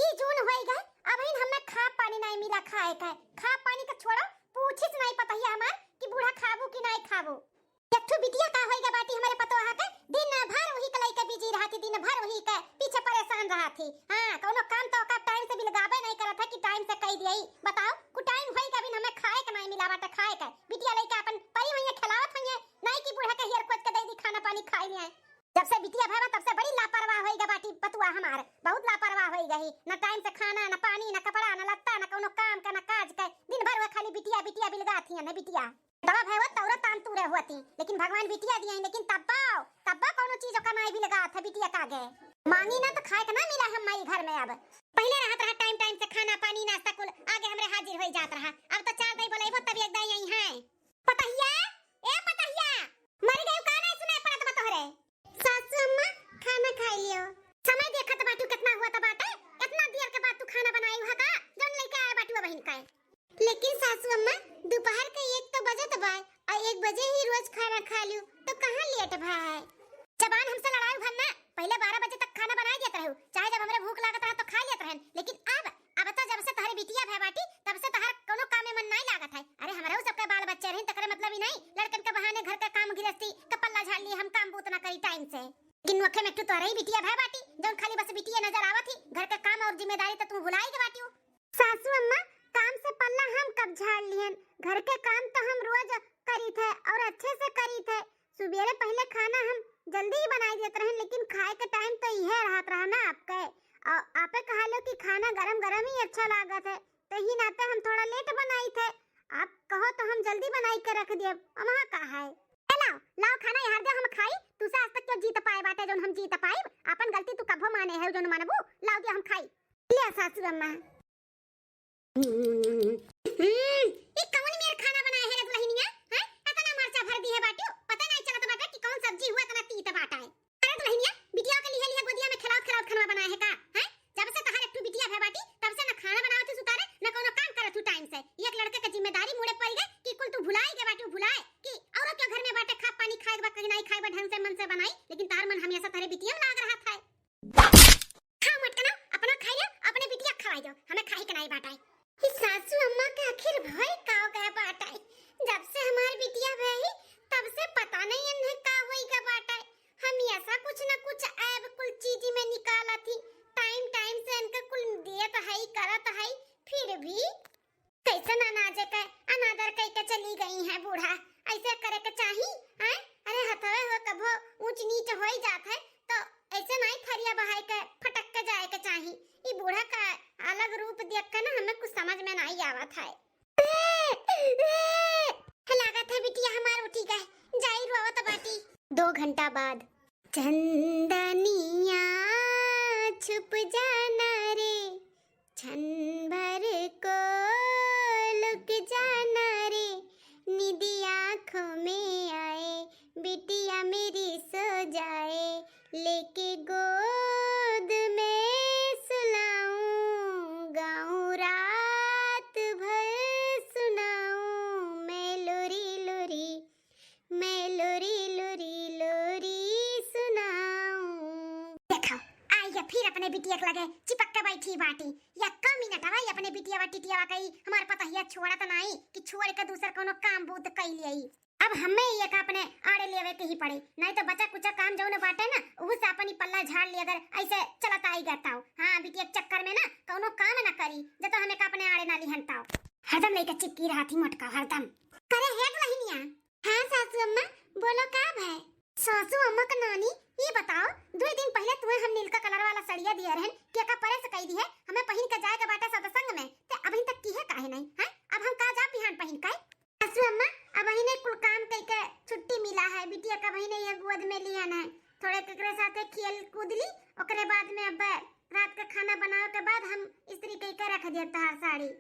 ई जून होई गए अबहिन हमें खा पानी नहीं मिला खाए का खा पानी का छोड़ो पूछिस नहीं पता ही हमार कि बूढ़ा खाबू कि नहीं खाबू एकठो बिटिया का होई गे बाटी हमारे पतो हा के दिन भर वही कलाई के बिजी रहती दिन भर वही के पीछे परेशान रहती। हां कोनो काम तो का टाइम से बिलगाबे नहीं करत है कि टाइम से कह दियई बताओ कु टाइम होई के बिन हमें खाए के नहीं मिला बाटे खाए के बिटिया लइका अपन परी वही खिलावत हई नहीं कि बूढ़ा के हेर खोज के दे दी खाना पानी खाई ले। जब से बिटिया भैया तब से बड़ी लापरवाह होई गे बाटी पतुआ हमार बहुत लापरवाह होई गई न टाइम से खाना न पानी न कपड़ा न लत्ता न कोनो काम का न काज के दिन भर वो खाली बिटिया बिटिया बिलगाती है न बिटिया दवा भैया तौरा तान तूरे होती लेकिन भगवान बिटिया दिए लेकिन तब्बा कोनो चीज का नहीं बिलगा था बिटिया का गे मांगी ना तो खाए के ना मिला हम माई घर में। अब पहले रहत रहा टाइम टाइम से खाना पानी नाश्ता कुल आगे हमरे हाजिर हो जात रहा अब तो चार दई बोलेबो तब एक दई यही है पतहिया ए पतहिया मर गई का नहीं सुनाई पड़त बा तोहरे सासू अम्मा खाना खा लियो समय देखत बाटू कितना हुआ त बाटे इतना देर के बाद तू खाना बनाई हो का जन लेके आए बाटू बहिन का लेकिन सासू अम्मा दोपहर के 1 तो बजत बा और 1 बजे ही रोज खाना खा लियो तो कहां लेट भाई जबान हमसे लड़ाई भरना पहले 12 बजे तक खाना बना देत रहू चाहे जब हमरे भूख लागत रहा तो खा लेत रहन लेकिन अब तो जब से तहरे बिटिया भै बाटी तब से तहर कोनो काम में मन नहीं लागत है। अरे हमरो सबके बाल बच्चे रहन तकरे मतलब ही नहीं लड़कन के बहाने घर का काम गृहस्थी कपल्ला झाड़ लिए हम काम बूत ना करी टाइम से लेकिन वखे में तो रही बिटिया भै बाटी जौन खाली बस बिटिया नजर आवत ही घर का काम और जिम्मेदारी तो तू भुलाई के बाटी सासू अम्मा काम से पल्ला हम कब झाड़ लियन घर के काम तो हम रोज करी थे और अच्छे से करी थे सुबेरे पहले खाना हम जल्दी ही बनाई देते रहे लेकिन खाए के टाइम तो यह रहत रहा ना आपके और आपे कहा लो कि खाना गरम गरम ही अच्छा लागत है तो ही नाते हम थोड़ा लेट बनाई थे आप कहो तो हम जल्दी बनाई के रख दिए वहां का है लाओ लाओ खाना यार दे हम खाई तू से आज तक क्यों जीत पाए बाटे जोन हम जीत पाई अपन गलती तू कभो माने है जोन मानबू लाओ दे हम खाई ले सासू अम्मा ये कौन मेर खाना बनाया है रे दुल्हनिया हैं इतना मरचा भर दी है बाटू पता नहीं चलत बाटे कि कौन सब्जी हुआ इतना तीत बाटा है। अरे दुल्हनिया बिटिया के लिए गोदिया में खिलाओ खाना बनाया है का हैं जब से तहार एक बिटिया है बाटी तब से ना खाना बनावत सुतारे ना कोनो काम करत हूं टाइम से एक लड़के की जिम्मेदारी मुड़े पड़ गई कि कुल तू भुलाई के बाटू भुलाए कि औरों के घर में बाटे खा पानी खाए बा कहीं नहीं खाए बा ढंग से मन से बनाई लेकिन तार मन हमेशा तारे बिटिया में लाग रहा था खा मत कना अपना खाई लो अपने बिटिया खवाई दो हमें खाई के नहीं बाटाई कि सासू अम्मा के आखिर भय का गए बाटाई जब से हमारी बिटिया भई तब से पता नहीं इन्हें का होई का बाटाई हम ऐसा कुछ न कुछ ऐब कुल चीज में निकाला थी टाइम टाइम से इनका कुल दियत है करत है फिर भी कैसे अनाज के अनादर कह के चली गई है बूढ़ा ऐसे करे के चाही हैं अरे हथवे हो कभो ऊंच नीच होई जात है तो ऐसे नहीं थरिया बहाई के फटक के जाए के चाही ई बूढ़ा का अलग रूप देख के ना हमें कुछ समझ में नहीं आवत है लागत है बिटिया हमार उठी गए जाई रोवत बाटी 2 घंटा बाद चंदनिया छुप जाना रे क्षण भर को लुक जाना रे निदी आँखों में आए बिटिया मेरी सो जाए लेके गोद में सुलाऊं गाऊं रात भर सुनाऊं मैं लोरी लोरी सुनाऊं। देखो आई फिर अपने बिटिया के लगे चिपक के बैठी बाटी या कम मिनट आई अपने बिटिया टिटिया कही हमार पता हिया छोड़ा तो नहीं कि छोड़ के दूसर कोनो काम बूत कई लियई अब हमें ये का अपने आड़े लेवे के ही पड़े नहीं तो बचा कुछ काम जो न बाटे ना वो से अपनी पल्ला झाड़ ले अगर ऐसे चलत आई गताओ हां बिटिया चक्कर में ना कोनो काम ना करी जब तो हमें का अपने आड़े ना लिहनताओ हरदम लेके चिपकी रहती मटका हरदम करे है दुल्हनिया। हां सासू अम्मा बोलो का है सासू अम्मा का नानी ये बताओ 2 दिन पहले तुम्हें हम नीलका कलर वाला सड़िया दिया रहन के का परे से कह दी है हमें पहन के जाए के बाटा सत्संग में ते अभी तक की है काहे नहीं है अब हम का जा बिहान पहन के सासू अम्मा अब ही ने कुल काम करके छुट्टी मिला है बिटिया का बहिने ये गोद में लिया ना थोड़े केकरे साथे खेल कूद ली ओकरे बाद में अब रात का खाना बनावे के बाद हम स्त्री कह के रख दिया तहार साड़ी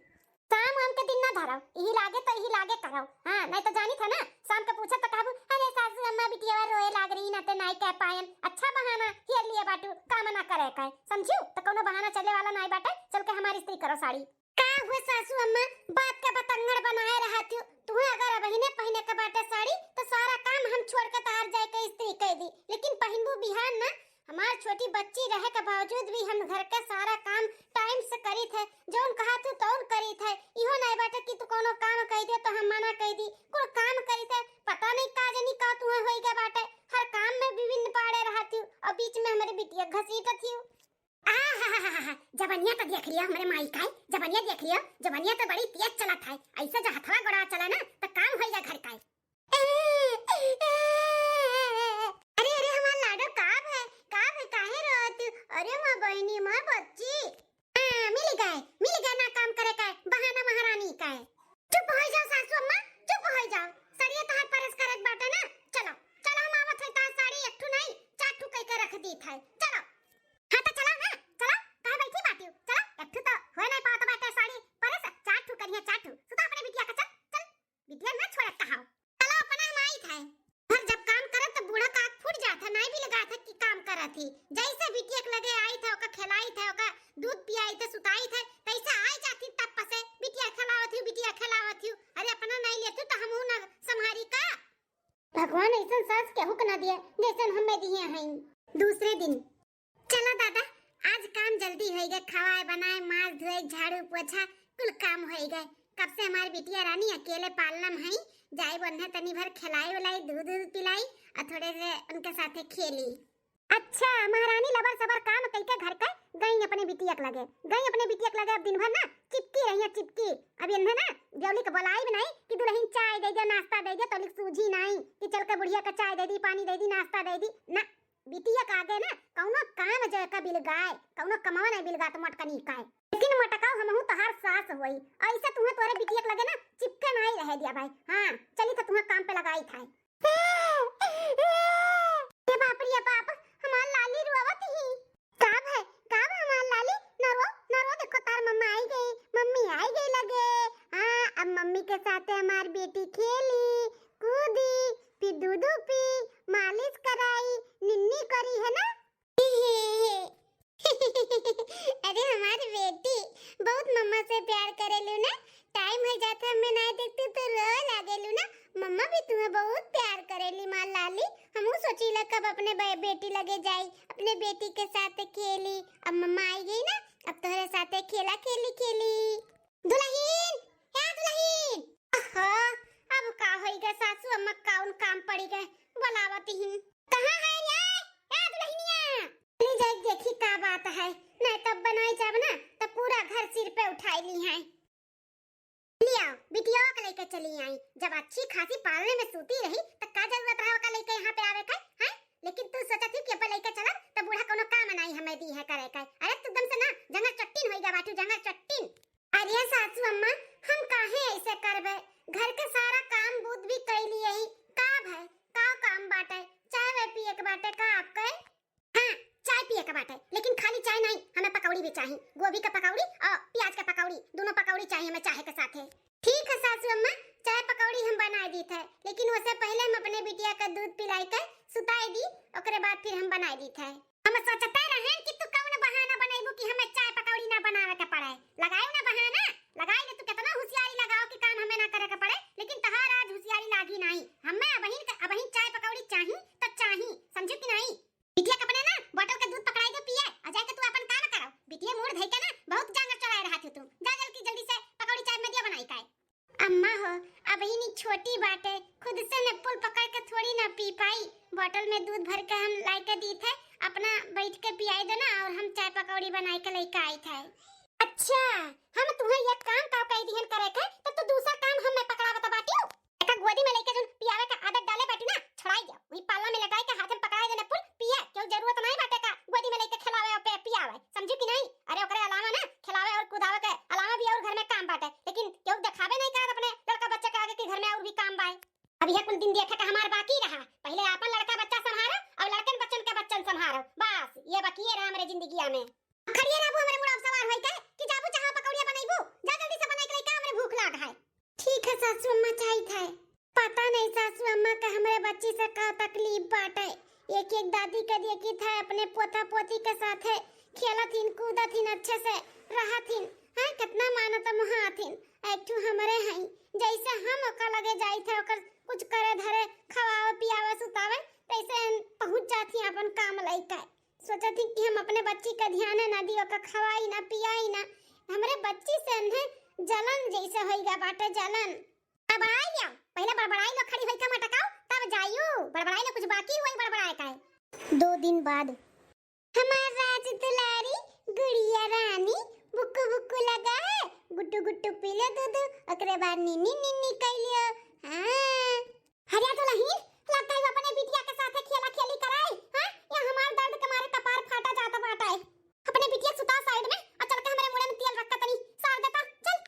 शाम हम के दिन ना धरव यही लागे तो यही लागे करव हां नहीं तो जानी था ना शाम के पूछे तो कहबू अरे सासू अम्मा बिटिया रोए लाग रही ना ते नहीं कह पायन अच्छा बहाना हेर लिए बाटू काम ना करे का समझू तो कोनो बहाना चले वाला नहीं बाटे चल के हमारी स्त्री करो साड़ी का हुआ सासू अम्मा बात का बतंगड़ बनाए रहती तू अगर बहिने पहने के बाटे साड़ी तो सारा काम हम छोड़ के तहार जाए के स्त्री कह दी लेकिन पहनबू बिहान ना हमार छोटी बच्ची रहे के बावजूद भी हम घर के सारा काम टाइम करी थे, जौन कहा तू तौन करी थे। इहो नहीं बाटे कि तू कोनो काम कह दे तो हम मना कह दी। कोई काम करी थे, पता नहीं का जनी का तू होई गया बाटे। हर काम में विभिन्न पाड़े रहती और बीच में हमारे बिटिया घसीट थी। जबनिया तो देख लिया हमारे माई का, जबनिया देख लिया, जबनिया तो बड़ी तेज चलत है। ऐसा जो हथवा गोड़ा चला ना तो काम होई जा घर का। अरे अरे हमार लाडो काब है काहे रोती? अरे मां बहनी मां बच्ची मिल गए ना काम करे का बहाना महारानी का। चुप हो जाओ सासू अम्मा, चुप हो जाओ। सरिया तो हाथ परस करत बाटे ना। चलो चलो हम आवत है। ता साड़ी एक ठू नहीं चार ठू कह के रख दी था। चलो हां तो चलो ना, चलो कहां बैठी बाटी? चलो एक ठू तो होय नहीं पात बाटे साड़ी परस चार ठू करिए चार ठू। सुता अपने बिटिया का। चल चल बिटिया ना छोड़ कहां। चलो अपना माई था। पर जब काम करत तो बूढ़ा का फूट जाता नहीं भी लगा था कि काम करत थी। जैसे बिटिया के लगे आई था ओका खिलाई था ओका दूध पियाई थे सुताई थे तैसे आई जाती तब पसे बिटिया खिलावत थी। अरे अपना नहीं लेती तो हमहू ना संभारी का। भगवान ऐसा सास केहू के ना दिए जैसे हमें दिए हैं। दूसरे दिन चलो दादा आज काम जल्दी हो गए। खवाए बनाए मांस धोए झाड़ू पोछा कुल काम हो गए। कब से हमारी बिटिया रानी अकेले पालनम है। जाई बन्हे तनी भर खिलाई उलाई दूध पिलाई और थोड़े से उनके साथे खेली। अच्छा महारानी लबर सबर काम कइके घर का गई अपने बिटिया के लगे अब दिन भर ना चिपकी रही चिपकी। अब इन्हें ना जौली के बोलाई भी नहीं कि दुल्हन चाय दे दे नाश्ता दे दे तो लिख सूझी नहीं कि चल के बुढ़िया का चाय दे दी पानी दे दी नाश्ता दे दी ना। बिटिया का आगे ना कौनो काम जो का बिलगाए कौनो कमावा नहीं बिलगा तो मटकनी का। लेकिन मटकाओ हमहू तहार सास होई ऐसा तुम्हें तोरे बिटिया के लगे ना चिपके नहीं रह दिया भाई। हां चली तो तुम्हें काम पे लगाई था। ये बाप रे बाप हमार लाली रोवत ही का हमार लाली न रो देखो तार मम्मा आई गई लगे। हां अब मम्मी के साथ हमार बेटी खेली कूदी फिर दूध पी मालिश कराई निन्नी करी है ना। अरे हमारी बेटी बहुत मम्मा से प्यार करेलू ना। टाइम हो जाता मैं नहीं देखती तो रो लागेलू ना। मम्मा भी तुम्हें बहुत प्यार करेली मां लाली। हमहू सोचीला कब अपने बेटी लगे जाई अपने बेटी के साथ खेली। अब मम्मा आई गई ना अब तोहरे साथे खेला खेली। दुल्हन अब का होइगा सासू अम्मा कौन काम पड़ी गए बुलावती ही। कहां है रे दुल्हनिया? ले जाए देखी का बात है। नहीं तब बनाई जब ना तब पूरा घर सिर पे उठाई ली है। लिया बिटिया को लेके चली आई। जब अच्छी खासी पालने में सूती रही तो का जरूरत रहा का लेके यहाँ पे आवे का है। लेकिन तू सोचा थी कि अपन लेके चला तो बूढ़ा कोनो काम नहीं हमें दी है करे का। अरे तू दम से ना जंगल चट्टीन होई गया बाटू जंगल चट्टीन। अरे सासू अम्मा हम काहे ऐसे करबे? घर के सारा काम बूद भी कर लिए ही का है का काम बाटे। चाय पिए के बाटे का आपके? हां चाय पिए के बाटे लेकिन खाली चाय नहीं हमें पकौड़ी भी चाहिए। गोभी का पकौड़ी और प्याज का पकौड़ी दोनों पकौड़ी चाहिए हमें चाय के साथ। ठीक है सासू अम्मा चाय पकौड़ी हम बना दी थे लेकिन उससे पहले हम अपने बिटिया का दूध पिलाई के सुताई दी ओकरे बाद फिर हम बनाई दी थे। हम सोचते रहे कि तू कौन बहाना बनाइबू कि हमें चाय पकौड़ी ना बनावे के पड़े। लगाओ ना बहाना लगाई ले। तू कितना होशियारी लगाओ कि काम हमें ना करे के पड़े लेकिन तहार आज होशियारी लागी नहीं। हमें अबहिन चाय पकौड़ी चाहिए तो चाहिए समझू कि नहीं। बिटिया के अपने ना बोतल का दूध पकड़ाई दे पिए और जाके तू अपन काम करो। बिटिया मूड धइ के ना बहुत जांगर चलाए रहा तू। जा जल्दी से पकौड़ी चाय में दिया बनाई का। अम्मा हो अबहिन छोटी बाटे खुद से ने पुल पकड़ के थोड़ी ना पी पाई। बोतल में दूध भर के हम लाई के दी थे अपना बैठ के पियाई दो ना और हम चाय पकौड़ी बनाई के लेके आई थे। अच्छा हम तुम्हें ये काम का कह दिहन करे के तो तू दूसरा काम हमें पकड़ावत बाटी। एका गोदी में लेके जन पियावे का आदत डाले बाटी ना छोड़ाई दो। वही पाला में लगाई के हाथ में पकड़ाई देना पुल पिए क्यों जरूरत नहीं बाटे का गोदी में लेके खिलावे और पियावे समझू कि नहीं। अरे ओकरे अलावा ना खिलावे और कुदावे के अलावा भी और घर में काम बाटे लेकिन क्यों दिखावे नहीं कर अपने लड़का बच्चा के आगे कि घर में और भी काम बाए। अब यह कुल दिन देखा का हमार बाकी रहा। पहले अपन लड़का बच्चा संभालो और लड़कन बच्चन के बच्चन संभालो बस ये बाकी रहा हमारे जिंदगी में। खड़िए रहबू हमारे मुड़ा सवार होई के कि जाबू चाहो पकौड़िया बनाइबू जा जल्दी से बनाई के लेके हमरे भूख लाग है। ठीक है सासू अम्मा चाहिए था। पता नहीं सासू अम्मा का हमारे बच्ची से का तकलीफ बाटे। एक दादी के देखी था अपने पोता पोती के साथ खेलथिन कूदथिन अच्छे से रहथिन। हां कितना मानत महाथिन एक हमारे हैं जैसे हम ओका लगे जाई थे ओकर कुछ करे धरे खवावे पियावे सुतावे तैसे पहुंच जाती अपन काम लइका। सोचती कि हम अपने बच्ची का ध्यान ना दियो का खवाई ना पियाई ना हमरे बच्ची से है जलन जैसे होइगा बाटे जलन। अब आइयो पहले बड़बड़ाई लो खड़ी होई का मटकाओ तब जाइयो बड़बड़ाई लो कुछ बाकी होई बड़बड़ाए का है। 2 दिन बाद हमार राज दुलारी गुड़िया रानी बुक्कू बुक्कू लगा है गुट्टू गुट्टू पी ले दूध ओकरे बाद नीनी नीनी कइलियो। हां हरिया तो नहीं लगता है अपने बिटिया के साथ खेला खेली कराए। हां ये हमार दर्द के मारे कपार फाटा जाता बाटा है। अपने बिटिया सुता साइड में और चल के हमारे मुड़े में तेल रखा तनी सार देता चल।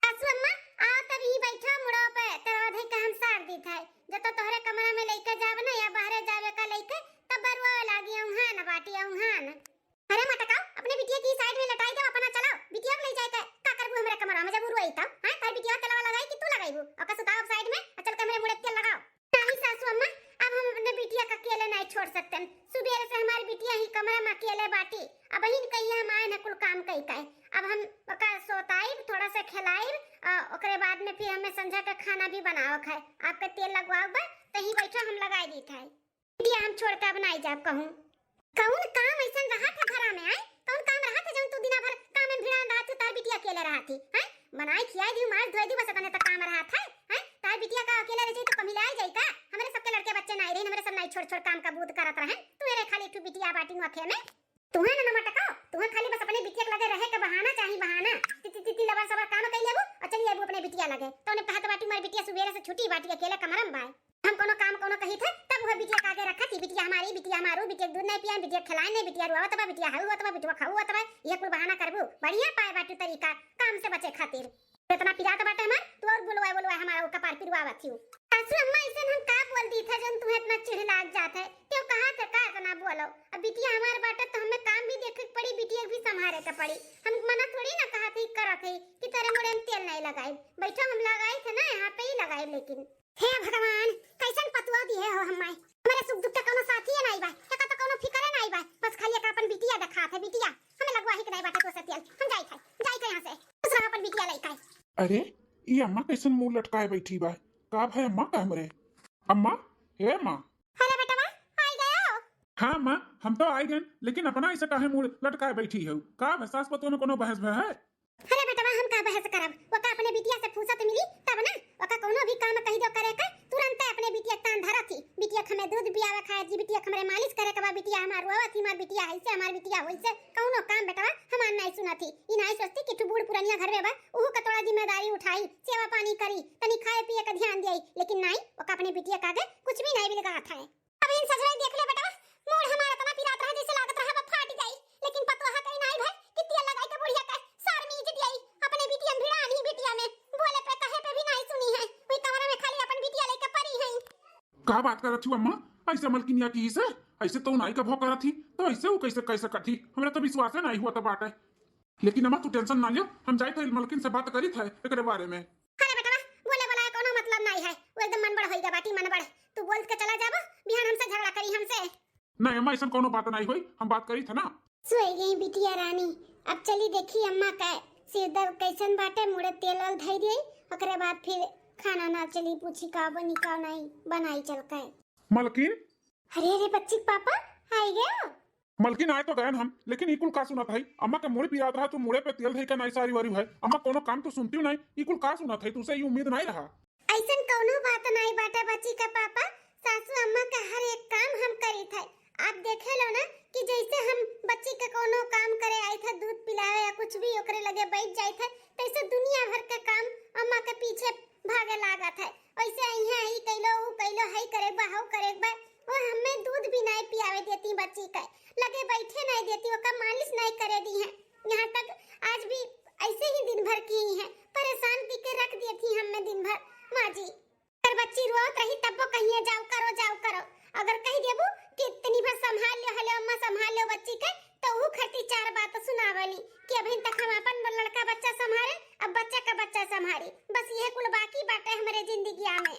आसु अम्मा आ तब ही बैठा मुड़ा पे तेरा आधे का हम सार दी था जब तो तोहरे कमरा में लेके जाब ना या बाहर जावे का लेके तब बरवा लागी उहा ना बाटी उहा ना। अरे मटका अपने बिटिया की साइड में लटाई दे अपना चलाओ बिटिया को ले जाए का करबू हमरे कमरा में जब उरवाई त हां तार बिटिया तेलवा लगाई कि तू लगाईबू ओका सुताओ साइड में और चल के हमरे मुड़े तेल लगाओ। नहीं सासू अम्मा अब हम अपने बिटिया का अकेले नहीं छोड़ सकते। सुबह से हमारी बिटिया ही कमरा में अकेले बाटी अब ही कहिया हम आए न कुल काम कई काए। अब हम ओका सोताई थोड़ा सा खिलाई ओकरे बाद में फिर हमें संझा का खाना भी बनाओ खाए आपका तेल लगवाओ बा तही बैठो हम लगाई दी था बिटिया हम छोड़ के अब नहीं जाब कहूं कौन काम ऐसा रहा था घरा में आए कौन काम रहा था जब तू दिन भर काम में भिड़ा रहा थी तार बिटिया अकेले रहा थी हैं बनाई खिलाई दी मार धोई दी बस तने तक काम रहा था हैं तार बिटिया का अकेले रह जाई तो कमी लाई जाई का हमरे सबके लड़के बच्चे नहीं रहे हमरे सब नहीं छोड़ छोड़ काम का बूद करत रहे तू रे खाली तू बिटिया बाटी नखे में तुम्हें ना मटका तुम्हें खाली बस अपने बिटिया के लगे रहे के बहाना चाहिए बहाना तिती लबर सबर काम कई लेबू और चलिए अब अपने बिटिया लगे तो ने कहत बाटी मार बिटिया सुबह से छुट्टी बाटी अकेले कमरम भाई हम कोनो काम कोनो कही थे तब वो बिटिया कागे रखा थी बिटिया हमारी बिटिया मारू बिटिया दूध नहीं पिया बिटिया खिलाए नहीं बिटिया रुआ तबा बिटिया हाउ तबा बिटिया खाऊ तबा ये कुल बहाना करबू बढ़िया पाए बाटू तरीका काम से बचे खातिर इतना पिरात बाटे हमार तू और बोलवाए हमारा कपार पिरवावा थी। सासू अम्मा ऐसे हम का बोल दी था जब तुम्हें इतना चिढ़ लाग जात है तो कहां से का इतना बोलो अब बिटिया हमार बाटे तो हमें काम भी देखे पड़ी बिटिया भी संभाले के पड़ी हम मना थोड़ी ना कहा थी करत है कि तेरे मुड़े में तेल नहीं लगाई बैठो हम लगाई थे ना यहाँ पे ही लगाई लेकिन हे भगवान कैसन पतुआ दिए हो हमारे हमारे सुख दुख के कोनो साथी है नहीं बा का तो कोनो फिकर है नहीं बा बस खाली का अपन बिटिया दिखा थे बिटिया हमें लगवा ही के नहीं बाटे तो से तेल हम जाई थे यहां से दूसरा अपन बिटिया लेके आए। अरे ये अम्मा कैसन मुंह लटकाए बैठी बा का भाई अम्मा का हमरे अम्मा हे मां अरे बेटा मां आई गए हो। हां मां हम तो आई गए लेकिन अपना ऐसे काहे मुंह लटकाए बैठी हो का सास पतो में कोनो बहस है। अरे बेटा मां हम का बहस करब ओका अपने बिटिया से फुर्सत मिली तब ना ओका कोनो भी काम कहि दो करे का तुरंत अपने बिटिया तान धरा थी बिटिया हमें दूध पियावे खाए जी बिटिया हमरे मालिश करे के बा बिटिया हमार रोवा थी मार बिटिया ऐसे हमार बिटिया होइसे कोनो काम बेटा हमार नहीं सुना थी ई नहीं सोचती कि तू बूढ़ पुरानिया घर में बा ओहू का थोड़ा जिम्मेदारी उठाई सेवा पानी करी तनी खाए पिए का ध्यान देई लेकिन नहीं ओका अपने बिटिया कागे कुछ भी नहीं बिलगा था। अब इन सजवाई देख ले बेटा मोड़ हमारा तना पिरात रहा जैसे लागत रहा फाट जाई लेकिन पतो हा कहीं नहीं भाई कि तेल लगाई के बुढ़िया का सार में इज्जत आई अपने बिटिया भिड़ानी बिटिया में बोले पे कहे पे भी नहीं सुनी है वही कमरा में खाली अपन बिटिया लेके पड़ी है। का बात करत छी अम्मा ऐसे मलकिनिया की से ऐसे तो नहीं का भौ करत थी तो ऐसे वो कैसे करती हमरा तो विश्वास नहीं हुआ तो बात है लेकिन अम्मा तू टेंशन ना लियो हम जाई तो मलकिन से बात करी थे एकरे बारे में। अरे बेटा बोले वाला कोनो मतलब नहीं है वो एकदम मन बड़ होइगा बाटी मन बड़ तू बोल के चला जाबो बिहान हमसे झगड़ा करी हमसे नहीं अम्मा ऐसा कोनो बात नहीं हुई हम बात करी थे ना। सोई गई बिटिया रानी अब चली देखी अम्मा का सिर दर्द कैसन बाटे मुड़े तेल वल धई देई ओकरे बाद फिर खाना ना चली पूछी का बनी का नहीं बनाई चल के मलकिन अरे बच्ची पापा आई गए मलकिन आए तो गए हम लेकिन इकुल का सुना था अम्मा के मुड़े पिरात रहा तू मुड़े पे तेल धई का नहीं सारी वारी है अम्मा कोनो काम तो सुनती नहीं इकुल का सुना था तुसे ये उम्मीद नहीं रहा। ऐसन कोनो बात नहीं बाटे बच्ची का पापा सासू अम्मा का हर एक काम हम करी थे आप देखे लो ना कि जैसे हम बच्ची के कोनो काम करे आई थे दूध पिलावे या कुछ भी ओकरे लगे बैठ जाई थे तैसे दुनिया भर के काम अम्मा के पीछे भागे लागत है ऐसे यहाँ ही कैलो ऊ कैलो हई करे बहाव करे बा वो हमें दूध भी नहीं पियावे देती बच्ची का लगे बैठे नहीं देती ओका मालिश नहीं करे दी है यहाँ तक आज भी ऐसे ही दिन भर की है परेशान पी के रख दी थी हमें दिन भर माँ जी पर बच्ची रोत रही तब वो कहिए जाओ करो अगर कह देबू कि इतनी भर संभाल लियो हले अम्मा संभाल लियो बच्ची के तो वो खटी 4 बात सुनावली कि अभी तक हम अपन लड़का बच्चा संभाले अब बच्चा का बच्चा संभाली बस ये कुल बाकी बातें हमारे जिंदगी में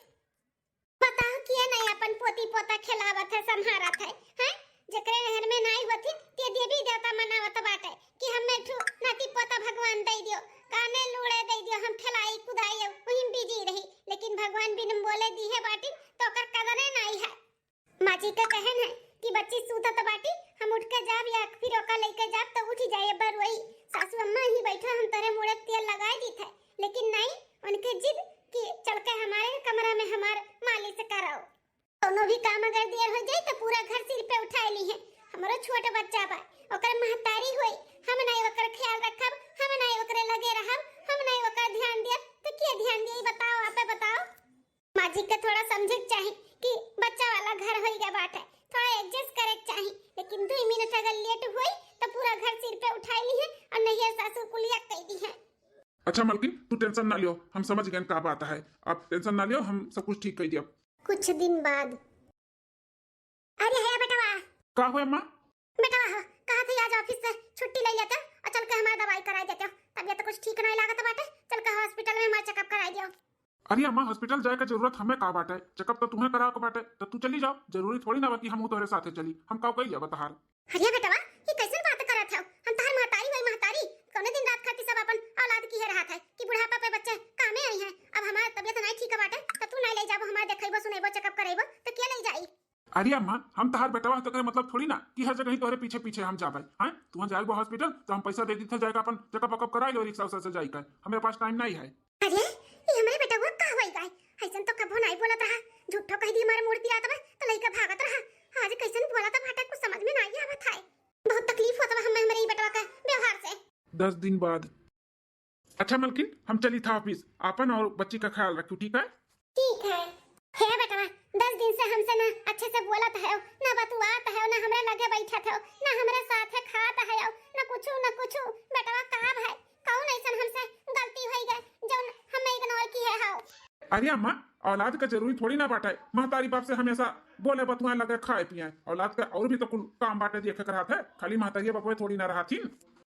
बताओ किए नहीं अपन पोती पोता खिलावत है संभारत है हैं जकरे घर में नहीं होती ते देवी देवता मनावत बाटे कि हमें ठू नाती पोता भगवान दे दियो काने लूड़े दे दियो हम खिलाई कुदाई वहीं बिजी रही लेकिन भगवान बिन बोले दी है बाटी तो कर कदर नहीं है। माँ जी का कहन है कि बच्ची सूतत बाटी हम उठ के जाब या फिर ओका लेके जाब तो उठ जाए बर वही सासू अम्मा ही बैठा हम तेरे साजी के थोड़ा समझे के चाही कि बच्चा वाला घर होई गया बाटे, थोड़ा एडजस्ट करे के चाही। लेकिन 2 मिनट अगर लेट हुई तो पूरा घर सिर पे उठाई ली है और नहीं सासू कुलिया कह दी है। अच्छा मलकिन, तू टेंशन ना लियो, हम समझ गए का बात है। आप टेंशन ना लियो, हम सब कुछ ठीक कर दियो। कुछ दिन बाद अरे है बेटवा, का हुआ अम्मा? बेटवा कहा थे आज ऑफिस से छुट्टी ले लेते और चल के हमारा दवाई करा देते। तबीयत कुछ ठीक नहीं लागत बाटे, चल के हॉस्पिटल में हमारा चेकअप करा दियो। अरे अम्मा, हॉस्पिटल जाए का जरूरत हमें का बाटे? चेकअप तो तुम्हें करा के बाटे, तो तू चली जाओ। जरूरी थोड़ी ना बा कि हम तोहरे साथे चली। हम का कही जाब तहार? अरे बेटवा ये कैसे बात करत है? हम तहार महतारी वही महतारी कौने दिन रात खाती सब अपन औलाद की है रहा था कि बुढ़ापा पे बच्चे कामे आई हैं। अब हमारा तबीयत नहीं ठीक बाटे तो तू नहीं ले जाबो, हमारा देखैबो सुनैबो चेकअप करैबो तो के ले जाई? अरे अम्मा, हम तहार बेटवा तो करे मतलब थोड़ी ना कि हर जगह ही तोहरे पीछे पीछे हम जाबे। हां, तू जाएगो हॉस्पिटल तो हम पैसा दे दी जाएगा, अपन चेकअप वकअप कराई लो, रिक्शा से जाएगा। हमारे पास टाइम नहीं है। अरे ये हमारे बेटा वो का होई गए? ऐसन तो कबो नहीं बोलत रहा, झूठो कह दी हमारे मूर्ति आत बा तो लइका भागत रहा। आज कैसन बोलत बाटा कुछ समझ में नहीं आवत है। बहुत तकलीफ होत बा हमें ई बेटवा का व्यवहार से। 10 दिन बाद। अच्छा मलकिन, हम चली था ऑफिस। अपन और बच्ची का ख्याल रखो, ठीक है? ठीक है। हे बेटवा 10 दिन से हमसे ना अच्छे से बोलत है, ना बतुआत है, ना हमरे लगे बैठत है, ना हमरे साथे खात है, ना कुछ बेटवा का भाई कौन ऐसन हमसे गलती होई गए जो हमें इग्नोर की है? हां अरे अम्मा, औलाद का जरूरी थोड़ी ना बाटे महतारी बाप से हमेशा बोले बतुआ लगे खाए पिए। औलाद का और भी तो कुल काम बाटे देखे कर है, खाली महतारी बाप थोड़ी ना रहा थी।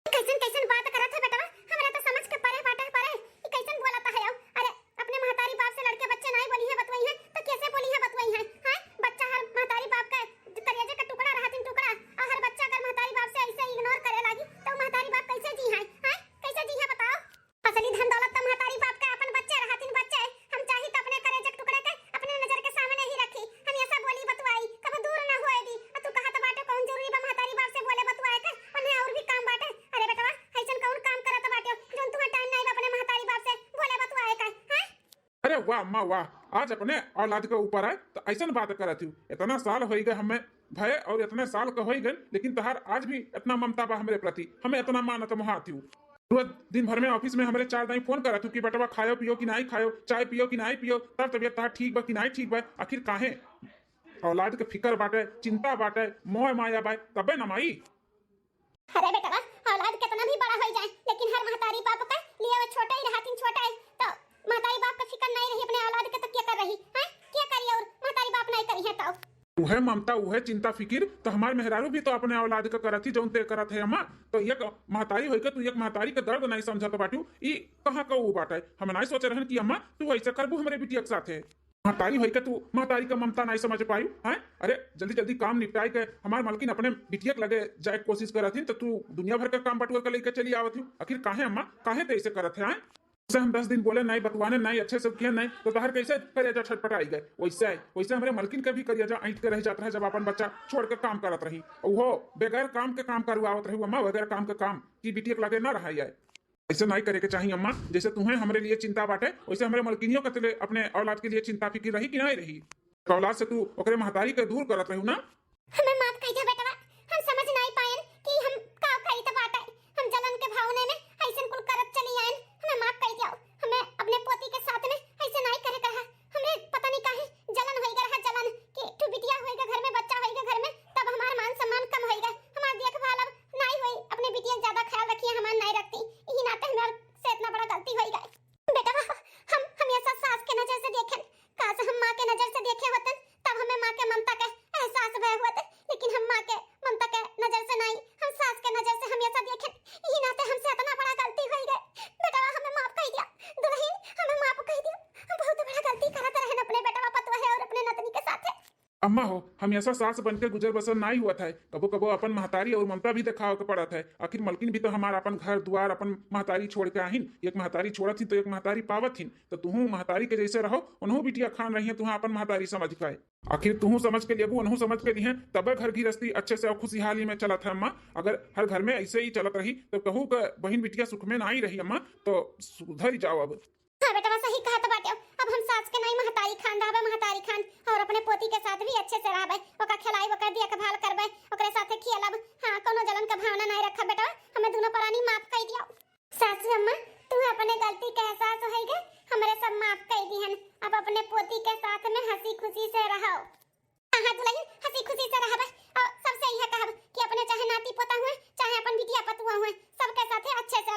कैसन बात करत है बेटवा? हमरा तो समझ के परे बाटे परे ई कैसन बोलत है? अरे अपने महतारी बाप से लड़के बच्चे नहीं बोली है बतवई है तो कैसे बोली है बतवई है? हां बच्चा हर महतारी बाप का कलेजे का टुकड़ा रहतिन टुकड़ा, और हर बच्चा अगर महतारी बाप से ऐसे इग्नोर करे लागी तो महतारी बाप कैसे जी है? हां कैसे जी है बताओ? असली धन दौलत तो महतारी बाप का अपन बच्चे रहतिन बच्चे। हम चाही तो अपने कलेजे के टुकड़े के अपने नजर के सामने ही रखी, हम ऐसा बोली बतवाई कब दूर ना होए दी। तू कहत बाटे कौन जरूरी बा महतारी बाप से बोले बतवाए के? उन्हें और भी काम बाटे। अरे बेटवा ऐसन कौन काम करत बाटे जोन तुम्हें टाइम नहीं बा अपने महतारी बाप से बोले बतवाए का? हां अरे वाह अम्मा वाह, आज अपने औलाद के ऊपर आए तो ऐसा बात करत हूँ। इतना साल हो गए हमें भय और इतने साल का हो गए, लेकिन तहार आज भी इतना ममता बा हमारे प्रति, हमें इतना मानत मोहात हूँ। रोज दिन भर में ऑफिस में हमारे 4 दाई फोन करत हूँ कि बेटवा खायो पियो कि नहीं खायो, चाय पियो कि नहीं पियो, तब तबियत तहार ठीक बा कि नहीं ठीक बा। आखिर काहे? औलाद के फिकर बाटे, चिंता बाटे, मोह माया बा, तबे न माई। अरे बेटवा औलाद कितना भी बड़ा हो जाए लेकिन हर महतारी बाप का लिए वो छोटा ही रहतिन छोटा है तो महतारी बाप का फिकर नहीं रही अपने औलाद के तो क्या कर रही है? क्या करी और महतारी बाप नहीं करी है तो उहे ममता उहे चिंता फिकिर तो हमारे मेहरारू भी तो अपने औलाद का करत ही जौन ते करत है अम्मा। तो एक महतारी होई के तू एक महतारी के दर्द नहीं समझत बाटू, ई कहां का ऊ बाटे? हम नहीं सोचे रहन कि अम्मा तू ऐसा करबू हमरे बिटिया के साथे। महतारी होई के तू महतारी का ममता नहीं समझ पाई हैं? अरे जल्दी जल्दी काम निपटाई के हमार मालकिन अपने बिटिया के लगे जाए कोशिश करत हन तो तू दुनिया भर का काम बटुआ के लेके चली आवत हूं। आखिर काहे अम्मा, काहे ते ऐसे करत है? से हम 10 दिन बोले नहीं बतवाने नहीं अच्छे से किया नहीं तो तहर कैसे करिया छटपटाई गए? वैसे हमारे मलकिन के भी करिया जा ऐंठ के रह जाता है जब अपन बच्चा छोड़ के काम करत रही। वो बगैर काम के काम करवावत रही अम्मा, बगैर काम के काम की बिटिया के लगे ना रहा है। ऐसे नहीं करे के चाहिए अम्मा। जैसे तुम्हें हमारे लिए चिंता बाटे वैसे हमारे मलकिनियों के लिए अपने औलाद के लिए चिंता फिक्र रही कि नहीं रही? औलाद से तू ओकरे महतारी के दूर करत रही ना। हमें माफ कह दे बेटवा, हम समझ नहीं पाएन कि हम का करी त बाटे। हम जलन के भावने में ऐसन कुल करत चली आएन। हमें माफ कर दियो, हमें अपने पोती के साथ में ऐसे नहीं करे कहा। हमें पता नहीं काहे जलन होई गया जलन कि तू बिटिया होई गया घर में, बच्चा होई गया घर में, तब हमारा मान सम्मान कम होई गया। हमार देखभाल अब नहीं होई, अपने बिटिया ज्यादा ख्याल रखिए हमार नहीं रखती, यही नाते हमार से इतना बड़ा गलती होई गई। बेटवा हम ऐसा सास के नजर से देखें, काश हम मां के नजर से देखे होतन तब हमें मां के ममता का एहसास भय होता, लेकिन हम मां के ममता के नजर से नहीं, हम सास के नजर से हमेशा देखें, यही नाते हमसे इतना बड़ा गलती हो गई। बेटा हमें माफ कर दिया, दुल्हन हमें माफ कर दिया, हम बहुत बड़ा गलती करत रहे अपने बेटा पतवा है और अपने नतनी के साथ। अम्मा हो, हम ऐसा सास बनकर गुजर बसर नहीं हुआ था। कबो कबो अपन महतारी और ममता भी दिखाओ के पड़ा था। आखिर मलकिन भी तो हमारा अपन घर द्वार अपन महतारी छोड़ के आहिन। एक महतारी छोड़त थी तो एक महतारी पावत थी, तो तुहू महतारी के जैसे रहो, उन्हों बिटिया खान रही है, तुहा अपन महतारी समझ के। आखिर तुहू समझ के लेबू, उन्हों समझ के दी है, तब घर गृहस्थी अच्छे से और खुशहाली में चलत है अम्मा। अगर हर घर में ऐसे ही चलत रही तो कहू का बहन बिटिया सुख में नहीं रही अम्मा, तो सुधर जाओ अब। हाँ बेटा सही कहा तो बाटे। अब हम सास के नहीं महतारी खान रहबे, महतारी खान और अपने पोती के साथ भी अच्छे से रहबे, ओका खिलाई ओका देखभाल करबे, ओकरे साथे खियालब। हां कोनो जलन का भावना नहीं रखा बेटा, हमें दोनों प्राणी माफ कर दियो। सासू अम्मा तू अपने गलती के एहसास होई गए हमरे सब माफ कर दिहन। अब अपने पोती के साथ में हंसी खुशी से रहो। हाँ दुल्हन, हंसी खुशी से रहब और सबसे यह कहब कि अपने चाहे नाती पोता हुए चाहे अपन बिटिया पतुआ हुए सबके साथे अच्छे से